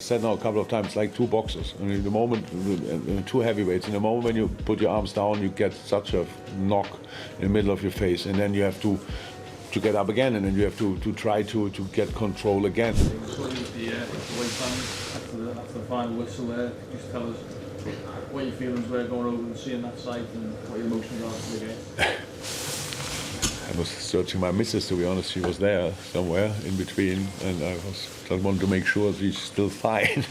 said now a couple of times, like two boxers. And in the moment, two heavyweights. In the moment when you put your arms down, you get such a knock in the middle of your face, and then you have to get up again, and then you have to try to get control again. So the away fans after the final whistle there, just tell us what your feelings were going over and seeing that site and what your emotions are for the game. I was searching my missus, to be honest. She was there somewhere in between, and I just wanted to make sure she's still fine.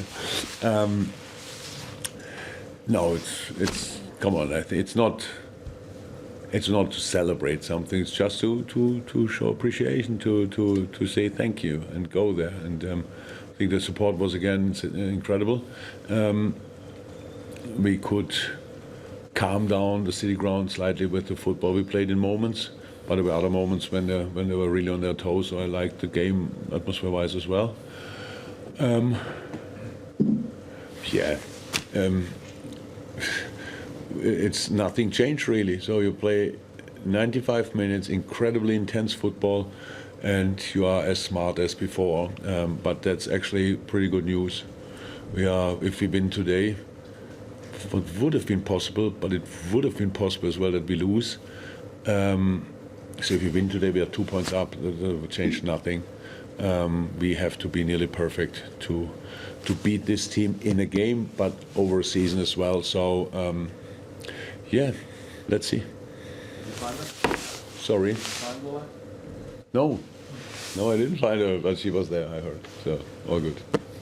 No, it's come on. I think it's not to celebrate something. It's just to show appreciation, to say thank you and go there. And I think the support was again incredible. We could calm down the city ground slightly with the football we played in moments. But there were other moments when they were really on their toes, so I liked the game atmosphere-wise as well. It's nothing changed really. So you play 95 minutes, incredibly intense football, and you are as smart as before. But that's actually pretty good news. If we win today, what would have been possible, but it would have been possible as well that we lose. So if you win today, we are 2 points up. That would change nothing. We have to be nearly perfect to beat this team in a game, but over a season as well. So let's see. Did you find her? Sorry. Find Laura? No, I didn't find her, but she was there. I heard. So all good.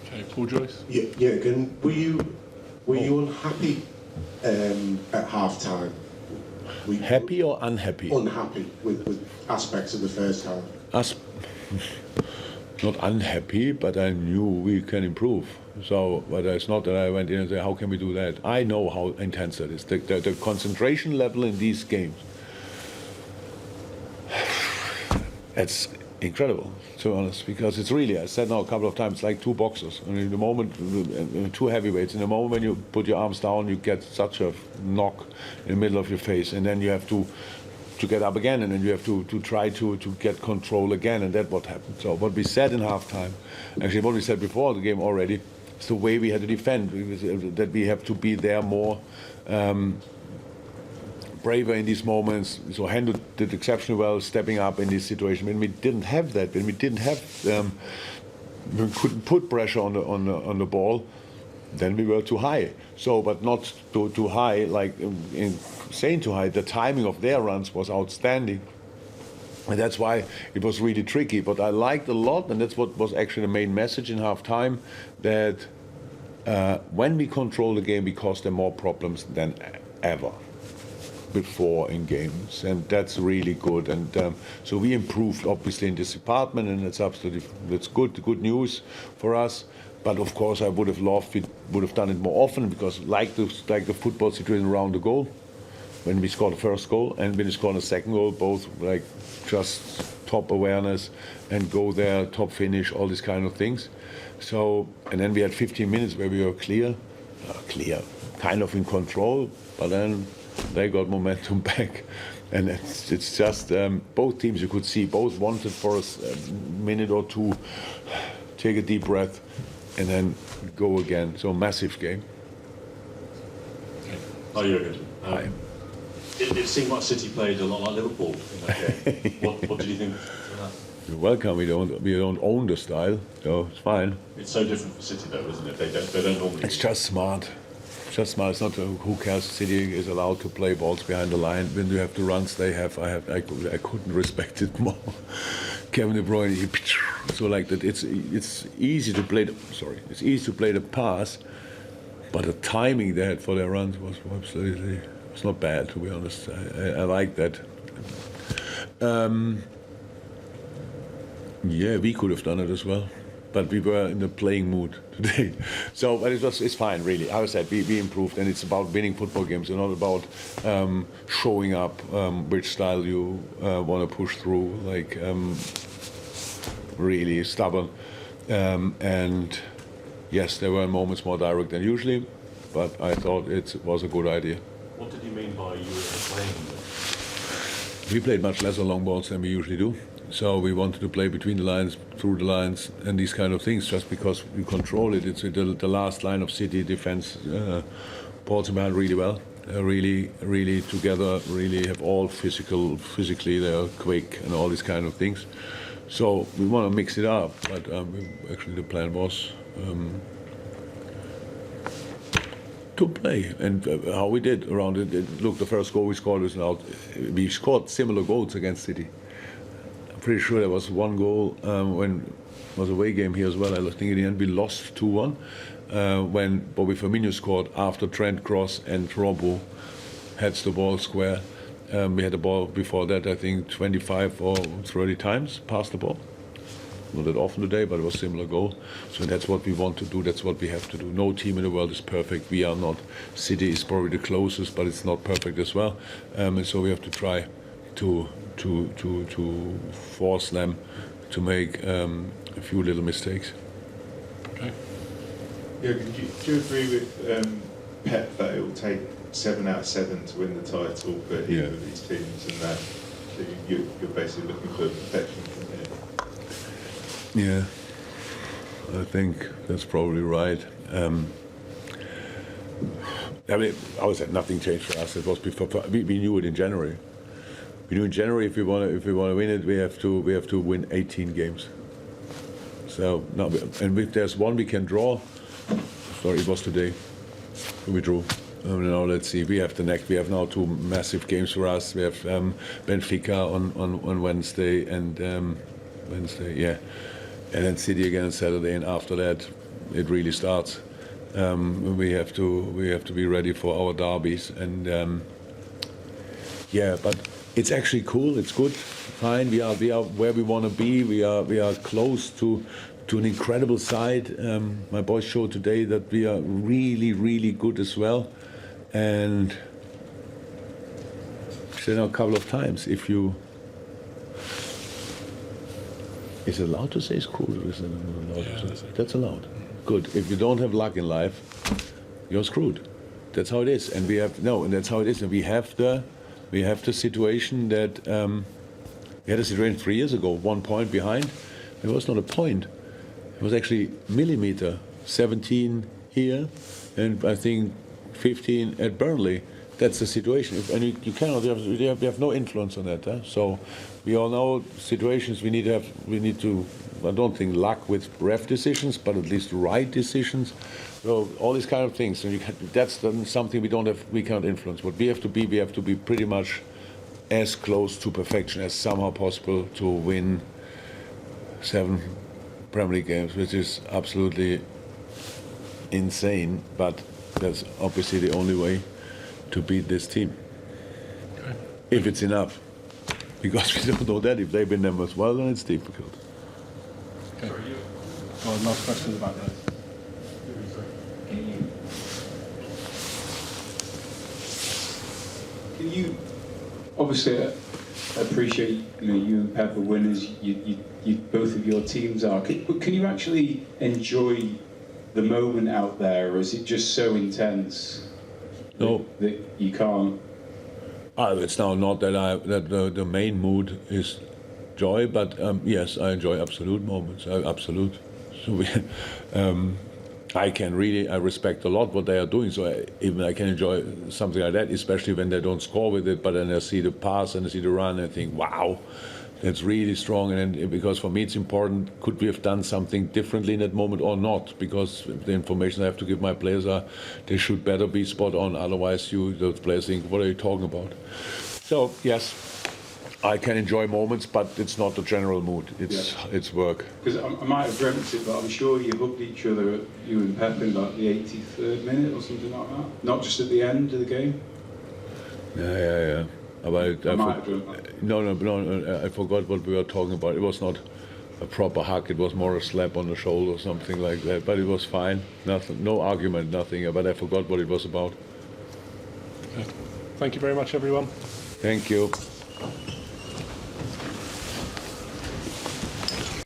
Okay, Paul Joyce. Jurgen, were you unhappy at half time? Happy or unhappy? Unhappy with aspects of the first half. Not unhappy, but I knew we can improve. So, but it's not that I went in and said, how can we do that? I know how intense that is. The concentration level in these games, it's incredible, to be honest, because it's really, I said now a couple of times, like two boxers. And in the moment, two heavyweights. In the moment when you put your arms down, you get such a knock in the middle of your face, and then you have to get up again, and then you have to try to get control again, and that's what happened. So what we said in halftime, actually what we said before the game already, is the way we had to defend, that we have to be there more braver in these moments. So Hendo did exceptionally well stepping up in this situation. When we didn't have that, when we didn't have, we couldn't put pressure on the ball, then we were too high. So, but not too high, like insane too high. The timing of their runs was outstanding. And that's why it was really tricky. But I liked a lot, and that's what was actually the main message in half-time, that when we control the game, we cause them more problems than ever before in games. And that's really good. And so we improved, obviously, in this department, and that's good news for us. But of course, I would have loved we would have done it more often, because like the football situation around the goal, when we scored the first goal and when we scored the second goal, both like just top awareness and go there, top finish, all these kind of things. So, and then we had 15 minutes where we were clear, kind of in control, but then they got momentum back. And it's just both teams, you could see, both wanted for a minute or two, take a deep breath, and then go again. So massive game. Hi, Jurgen. Hi. It seemed like City played a lot like Liverpool in that game. What did you think of that? You're welcome. We don't own the style, so it's fine. It's so different for City, though, isn't it? They don't normally. It's just smart. It's not who cares. City is allowed to play balls behind the line. When you have the runs they have, I couldn't respect it more. Kevin De Bruyne, so like that. It's easy to play. It's easy to play the pass, but the timing they had for their runs was absolutely. It's not bad, to be honest. I like that. We could have done it as well, but we were in the playing mood today. So, but it's fine, really. As I said, we improved, and it's about winning football games. It's not about showing up which style you want to push through, like really stubborn. And yes, there were moments more direct than usually, but I thought it was a good idea. What did you mean by you were playing? We played much lesser long balls than we usually do. So we wanted to play between the lines, through the lines, and these kind of things, just because we control it. It's the last line of City defense. Balls in behind really well. Really together, really have all physically they're quick and all these kind of things. So we want to mix it up, but actually the plan was to play, and how we did around it. Look, the first goal we scored was out. We scored similar goals against City. I'm pretty sure there was one goal when it was a away game here as well. I think in the end we lost 2-1. When Bobby Firmino scored after Trent, Cross and Robbo heads the ball square. We had the ball before that, I think 25 or 30 times past the ball. Not that often today, but it was a similar goal. So that's what we want to do, that's what we have to do. No team in the world is perfect. We are not. City is probably the closest, but it's not perfect as well. And so we have to try to force them to make a few little mistakes. Okay. Yeah, do you agree with Pep that it will take 7 out of 7 to win the title for either of these teams, and that you're basically looking for perfection from here? Yeah, I think that's probably right. I mean, I would say nothing changed for us. It was before. We knew it in January. We knew in January if we want to win it, we have to win 18 games. So now, and if there's one we can draw. Sorry, it was today. We drew. Now let's see. We have the next. We have now 2 massive games for us. We have Benfica on Wednesday and and then City again on Saturday. And after that, it really starts. We have to be ready for our derbies. And but it's actually cool. It's good. Fine. We are where we want to be. We are close to an incredible side. My boys showed today that we are really good as well. And I said now a couple of times, if you... Is it allowed to say screwed? Or is it not allowed to say? That's allowed. Good. If you don't have luck in life, you're screwed. That's how it is. And that's how it is. And we have the situation that we had a situation 3 years ago, 1 point behind. It was not a point. It was actually millimeter. 17 here, and I think 15 at Burnley. That's the situation. And you cannot. We have no influence on that. So we all know situations. We need to. I don't think luck with ref decisions, but at least right decisions. So all these kind of things. And that's something we can't influence. What we have to be pretty much as close to perfection as somehow possible to win 7 Premier League games, which is absolutely insane. But that's obviously the only way to beat this team. Okay. If it's enough. Because we don't know that. If they win them as well, then it's difficult. Okay. Well, last questions about that. Can you, obviously, I appreciate you and Pep are winners. You both of your teams are. But can you actually enjoy the moment out there, or is it just so intense that you can't? It's now not that the main mood is joy, but yes, I enjoy absolute moments. Absolute. So I respect a lot what they are doing. So I can enjoy something like that, especially when they don't score with it. But then I see the pass and I see the run, and I think, wow, that's really strong. And then, because for me it's important, could we have done something differently in that moment or not? Because the information I have to give my players they should better be spot on. Otherwise, those players think, what are you talking about? So yes, I can enjoy moments, but it's not the general mood. It's work. Because I might have dreamt it, but I'm sure you hugged each other, you and Pep, in like the 83rd minute or something like that. Not just at the end of the game. Yeah. No, I forgot what we were talking about. It was not a proper hug. It was more a slap on the shoulder or something like that. But it was fine. Nothing, no argument, nothing. But I forgot what it was about. Okay. Thank you very much, everyone. Thank you.